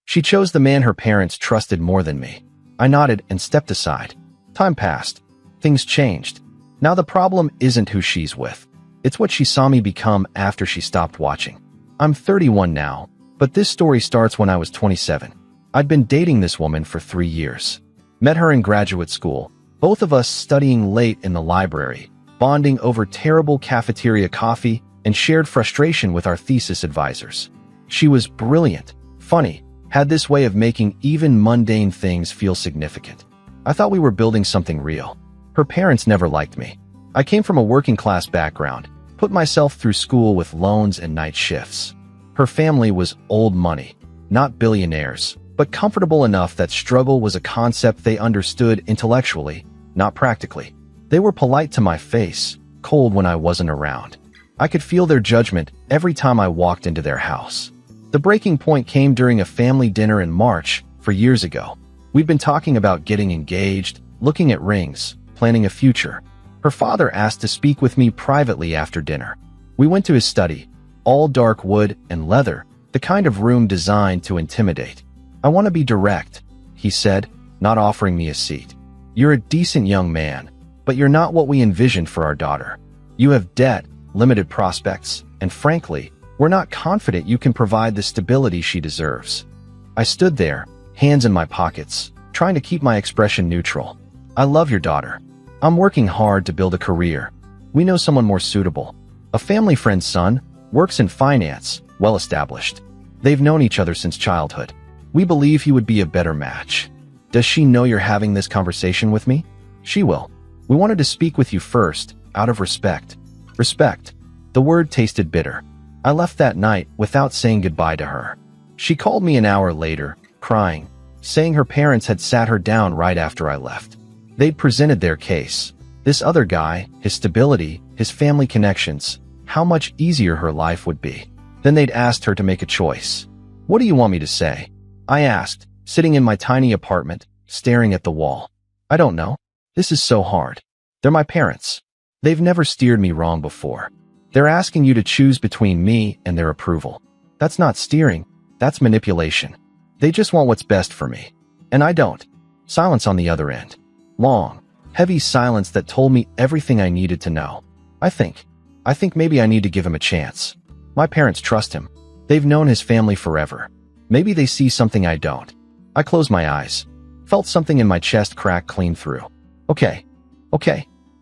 She chose the man her parents trusted more than me. I nodded and stepped aside. Time passed. Things changed. Now the problem isn't who she's with. It's what she saw me become after she stopped watching. I'm 31 now, but this story starts when I was 27. I'd been dating this woman for 3 years. Met her in graduate school, both of us studying late in the library, bonding over terrible cafeteria coffee, and shared frustration with our thesis advisors. She was brilliant, funny, had this way of making even mundane things feel significant. I thought we were building something real. Her parents never liked me. I came from a working-class background, put myself through school with loans and night shifts. Her family was old money, not billionaires, but comfortable enough that struggle was a concept they understood intellectually, not practically. They were polite to my face, cold when I wasn't around. I could feel their judgment every time I walked into their house. The breaking point came during a family dinner in March, 4 years ago. We'd been talking about getting engaged, looking at rings, planning a future. Her father asked to speak with me privately after dinner. We went to his study, all dark wood and leather, the kind of room designed to intimidate. "I want to be direct," he said, not offering me a seat. "You're a decent young man, but you're not what we envisioned for our daughter. You have debt, limited prospects, and frankly, we're not confident you can provide the stability she deserves." I stood there, hands in my pockets, trying to keep my expression neutral. "I love your daughter. I'm working hard to build a career. We know someone more suitable. A family friend's son, works in finance, well-established. They've known each other since childhood. We believe he would be a better match. Does she know you're having this conversation with me? She will. We wanted to speak with you first, out of respect." Respect. The word tasted bitter. I left that night without saying goodbye to her. She called me an hour later, crying, saying her parents had sat her down right after I left. They'd presented their case. This other guy, his stability, his family connections, how much easier her life would be. Then they'd asked her to make a choice. "What do you want me to say?" I asked, sitting in my tiny apartment, staring at the wall. "I don't know. This is so hard. They're my parents. They've never steered me wrong before. They're asking you to choose between me and their approval. That's not steering, that's manipulation. They just want what's best for me. And I don't." Silence on the other end. Long, heavy silence that told me everything I needed to know. I think maybe I need to give him a chance. My parents trust him. They've known his family forever. Maybe they see something I don't. I closed my eyes. Felt something in my chest crack clean through. Okay,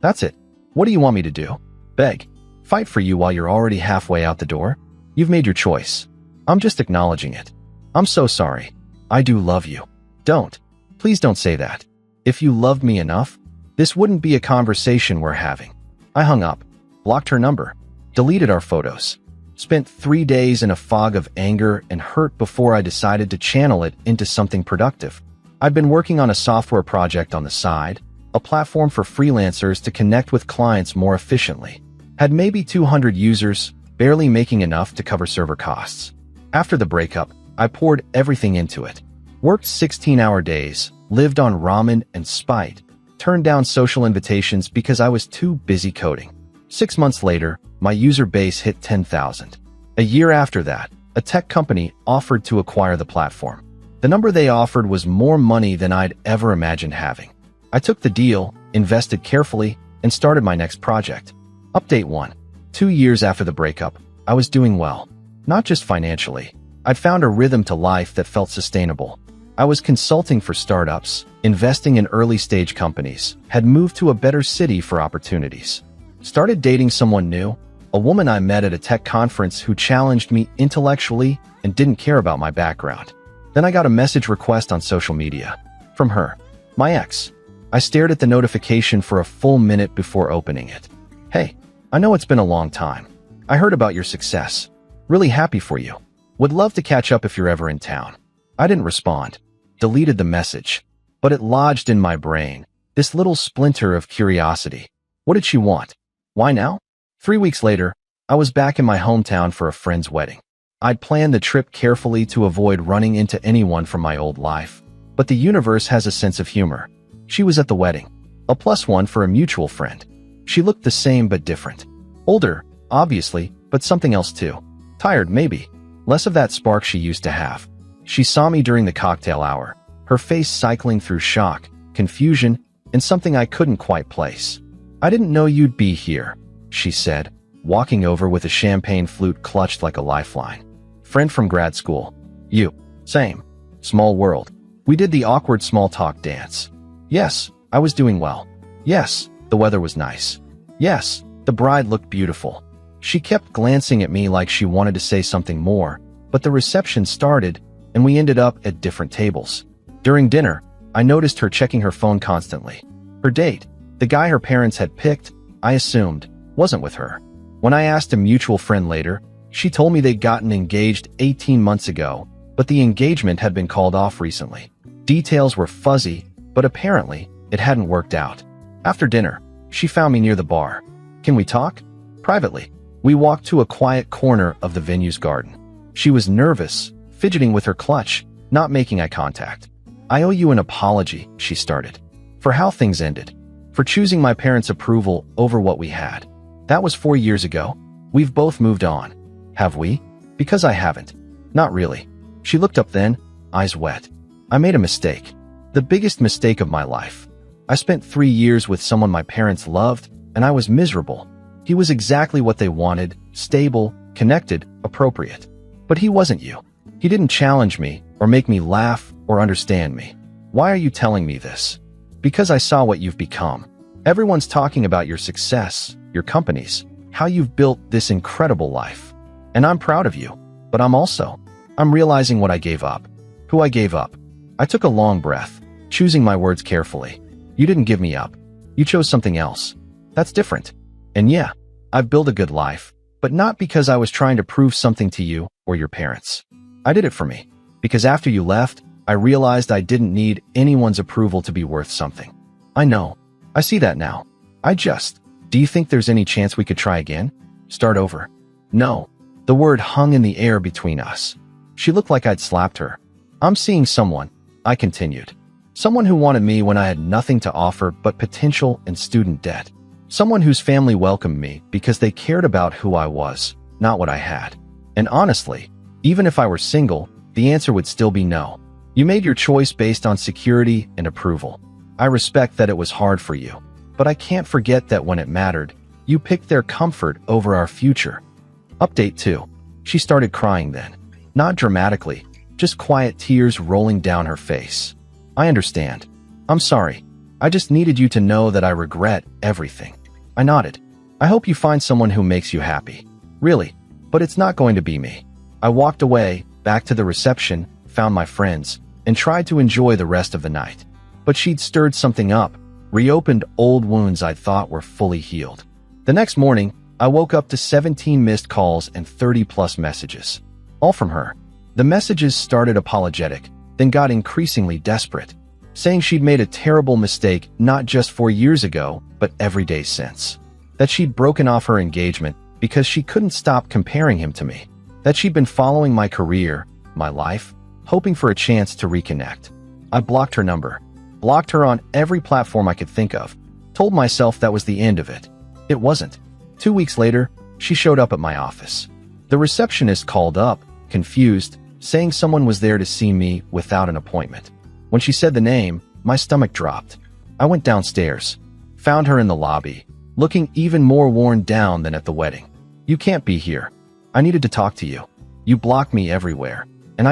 that's it. What do you want me to do? Beg? Fight for you while you're already halfway out the door? You've made your choice. I'm just acknowledging it. I'm so sorry. I do love you. Don't. Please don't say that. If you loved me enough, this wouldn't be a conversation we're having. I hung up, blocked her number, deleted our photos. Spent 3 days in a fog of anger and hurt before I decided to channel it into something productive. I'd been working on a software project on the side, a platform for freelancers to connect with clients more efficiently. Had maybe 200 users, barely making enough to cover server costs. After the breakup, I poured everything into it. Worked 16-hour days, lived on ramen and spite, turned down social invitations because I was too busy coding. 6 months later, my user base hit 10,000. A year after that, a tech company offered to acquire the platform. The number they offered was more money than I'd ever imagined having. I took the deal, invested carefully, and started my next project. Update 1. 2 years after the breakup, I was doing well. Not just financially. I'd found a rhythm to life that felt sustainable. I was consulting for startups, investing in early-stage companies, had moved to a better city for opportunities. Started dating someone new, a woman I met at a tech conference who challenged me intellectually and didn't care about my background. Then I got a message request on social media. From her. My ex. I stared at the notification for a full minute before opening it. "Hey, I know it's been a long time. I heard about your success. Really happy for you. Would love to catch up if you're ever in town." I didn't respond. Deleted the message. But it lodged in my brain, this little splinter of curiosity. What did she want? Why now? 3 weeks later, I was back in my hometown for a friend's wedding. I'd planned the trip carefully to avoid running into anyone from my old life. But the universe has a sense of humor. She was at the wedding. A +1 for a mutual friend. She looked the same but different. Older, obviously, but something else too. Tired, maybe. Less of that spark she used to have. She saw me during the cocktail hour, her face cycling through shock, confusion, and something I couldn't quite place. "I didn't know you'd be here," she said, walking over with a champagne flute clutched like a lifeline. "Friend from grad school. You. Same. Small world. We did the awkward small talk dance. Yes, I was doing well. Yes, the weather was nice. Yes, the bride looked beautiful." She kept glancing at me like she wanted to say something more, but the reception started, and we ended up at different tables. During dinner, I noticed her checking her phone constantly. Her date, the guy her parents had picked, I assumed, wasn't with her. When I asked a mutual friend later, she told me they'd gotten engaged 18 months ago, but the engagement had been called off recently. Details were fuzzy, but apparently, it hadn't worked out. After dinner, she found me near the bar. "Can we talk?" Privately, we walked to a quiet corner of the venue's garden. She was nervous, fidgeting with her clutch, not making eye contact. "I owe you an apology," she started. "For how things ended. For choosing my parents' approval over what we had. That was 4 years ago. We've both moved on. Have we? Because I haven't. Not really." She looked up then, eyes wet. "I made a mistake. The biggest mistake of my life. I spent 3 years with someone my parents loved, and I was miserable. He was exactly what they wanted, stable, connected, appropriate. But he wasn't you. He didn't challenge me, or make me laugh, or understand me. Why are you telling me this? Because I saw what you've become. Everyone's talking about your success, your companies, how you've built this incredible life. And I'm proud of you, but I'm realizing what I gave up. Who I gave up." I took a long breath, choosing my words carefully. "You didn't give me up. You chose something else. That's different. And yeah, I've built a good life, but not because I was trying to prove something to you or your parents. I did it for me. Because after you left, I realized I didn't need anyone's approval to be worth something. I know. I see that now. Do you think there's any chance we could try again? Start over?" "No." The word hung in the air between us. She looked like I'd slapped her. "I'm seeing someone," I continued. "Someone who wanted me when I had nothing to offer but potential and student debt. Someone whose family welcomed me because they cared about who I was, not what I had. And honestly, even if I were single, the answer would still be no. You made your choice based on security and approval. I respect that it was hard for you, but I can't forget that when it mattered, you picked their comfort over our future." Update 2. She started crying then. Not dramatically, just quiet tears rolling down her face. "I understand. I'm sorry. I just needed you to know that I regret everything." I nodded. "I hope you find someone who makes you happy. Really, but it's not going to be me." I walked away, back to the reception, found my friends, and tried to enjoy the rest of the night. But she'd stirred something up, reopened old wounds I thought were fully healed. The next morning, I woke up to 17 missed calls and 30-plus messages. All from her. The messages started apologetic, then got increasingly desperate, saying she'd made a terrible mistake not just 4 years ago, but every day since. That she'd broken off her engagement because she couldn't stop comparing him to me. That she'd been following my career, my life, hoping for a chance to reconnect. I blocked her number, blocked her on every platform I could think of, told myself that was the end of it. It wasn't. 2 weeks later, she showed up at my office. The receptionist called up, confused, saying someone was there to see me without an appointment. When she said the name, my stomach dropped. I went downstairs, found her in the lobby, looking even more worn down than at the wedding. "You can't be here. I needed to talk to you. You block me everywhere, and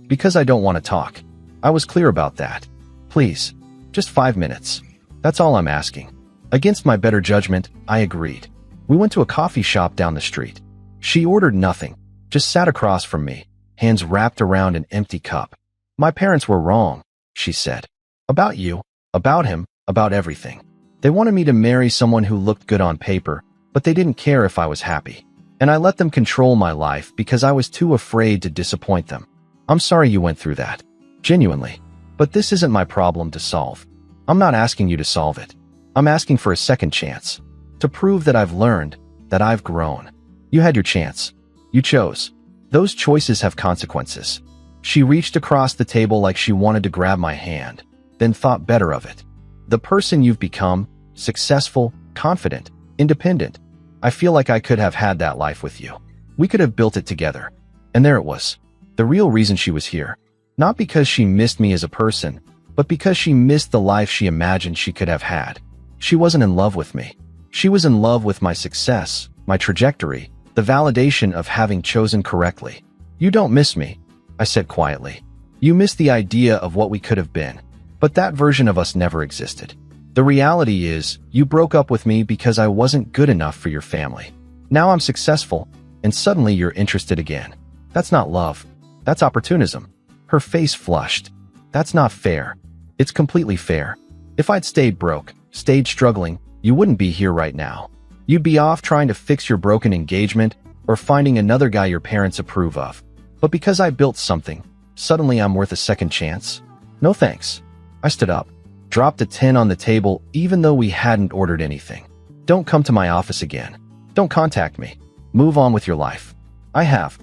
because I don't want to talk." I was clear about that. "Please, just 5 minutes. That's all I'm asking." Against my better judgment, I agreed. We went to a coffee shop down the street. She ordered nothing, just sat across from me, hands wrapped around an empty cup. "My parents were wrong," she said. "About you, about him, about everything. They wanted me to marry someone who looked good on paper, but they didn't care if I was happy. And I let them control my life because I was too afraid to disappoint them. I'm sorry you went through that. Genuinely. But this isn't my problem to solve. I'm not asking you to solve it. I'm asking for a second chance. To prove that I've learned, that I've grown. You had your chance. You chose. Those choices have consequences." She reached across the table like she wanted to grab my hand, then thought better of it. "The person you've become, successful, confident, independent. I feel like I could have had that life with you. We could have built it together." And there it was. The real reason she was here. Not because she missed me as a person, but because she missed the life she imagined she could have had. She wasn't in love with me. She was in love with my success, my trajectory, the validation of having chosen correctly. You don't miss me, I said quietly. You miss the idea of what we could have been. But that version of us never existed. The reality is, you broke up with me because I wasn't good enough for your family. Now I'm successful, and suddenly you're interested again. That's not love. That's opportunism. Her face flushed. That's not fair. It's completely fair. If I'd stayed broke, stayed struggling, you wouldn't be here right now. You'd be off trying to fix your broken engagement or finding another guy your parents approve of. But because I built something, suddenly I'm worth a second chance? No thanks. I stood up, dropped a 10 on the table even though we hadn't ordered anything. Don't come to my office again. Don't contact me. Move on with your life. I have.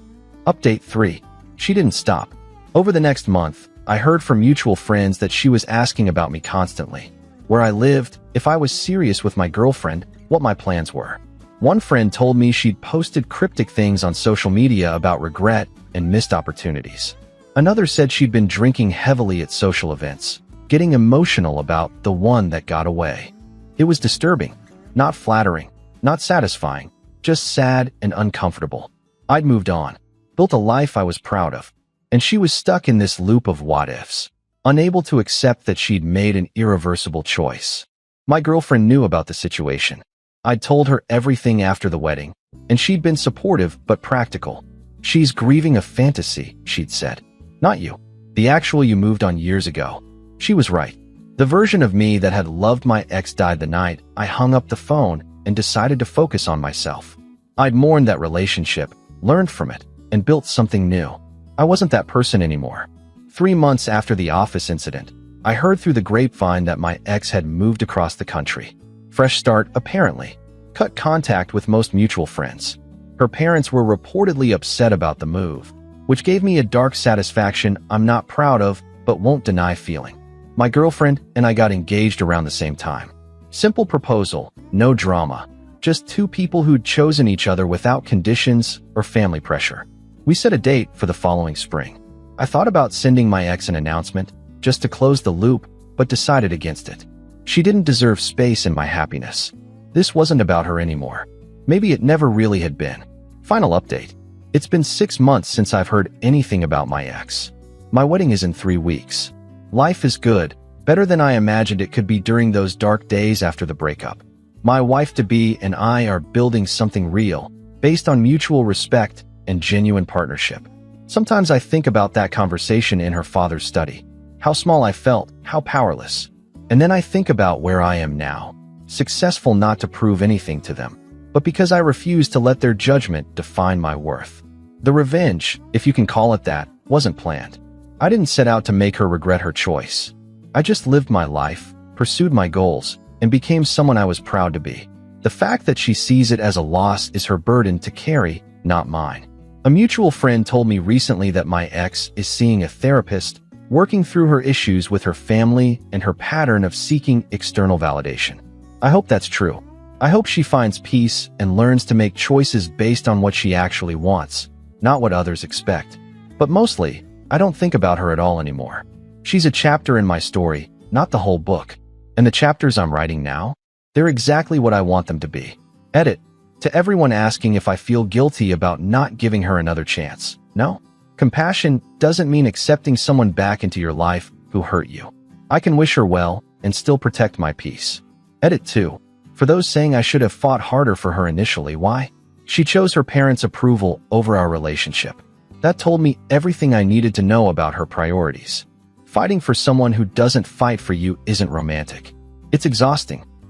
Update 3. She didn't stop. Over the next month, I heard from mutual friends that she was asking about me constantly. Where I lived, if I was serious with my girlfriend, what my plans were. One friend told me she'd posted cryptic things on social media about regret and missed opportunities. Another said she'd been drinking heavily at social events, getting emotional about the one that got away. It was disturbing, not flattering, not satisfying, just sad and uncomfortable. I'd moved on, built a life I was proud of, and she was stuck in this loop of what-ifs, unable to accept that she'd made an irreversible choice. My girlfriend knew about the situation. I'd told her everything after the wedding, and she'd been supportive but practical. She's grieving a fantasy, she'd said. Not you. The actual you moved on years ago. She was right. The version of me that had loved my ex died the night I hung up the phone and decided to focus on myself. I'd mourned that relationship, learned from it, and built something new. I wasn't that person anymore. 3 months after the office incident, I heard through the grapevine that my ex had moved across the country. Fresh start, apparently. Cut contact with most mutual friends. Her parents were reportedly upset about the move, which gave me a dark satisfaction I'm not proud of but won't deny feeling. My girlfriend and I got engaged around the same time. Simple proposal, no drama. Just two people who'd chosen each other without conditions or family pressure. We set a date for the following spring. I thought about sending my ex an announcement, just to close the loop, but decided against it. She didn't deserve space in my happiness. This wasn't about her anymore. Maybe it never really had been. Final update. It's been 6 months since I've heard anything about my ex. My wedding is in 3 weeks. Life is good, better than I imagined it could be during those dark days after the breakup. My wife-to-be and I are building something real, based on mutual respect and genuine partnership. Sometimes I think about that conversation in her father's study. How small I felt, how powerless. And then I think about where I am now, successful not to prove anything to them, but because I refuse to let their judgment define my worth. The revenge, if you can call it that, wasn't planned. I didn't set out to make her regret her choice. I just lived my life, pursued my goals, and became someone I was proud to be. The fact that she sees it as a loss is her burden to carry, not mine. A mutual friend told me recently that my ex is seeing a therapist, working through her issues with her family and her pattern of seeking external validation. I hope that's true. I hope she finds peace and learns to make choices based on what she actually wants, not what others expect. But mostly, I don't think about her at all anymore. She's a chapter in my story, not the whole book. And the chapters I'm writing now? They're exactly what I want them to be. Edit. To everyone asking if I feel guilty about not giving her another chance. No. Compassion doesn't mean accepting someone back into your life who hurt you. I can wish her well and still protect my peace. Edit 2. For those saying I should have fought harder for her initially, why? She chose her parents' approval over our relationship. That told me everything I needed to know about her priorities. Fighting for someone who doesn't fight for you isn't romantic. It's exhausting.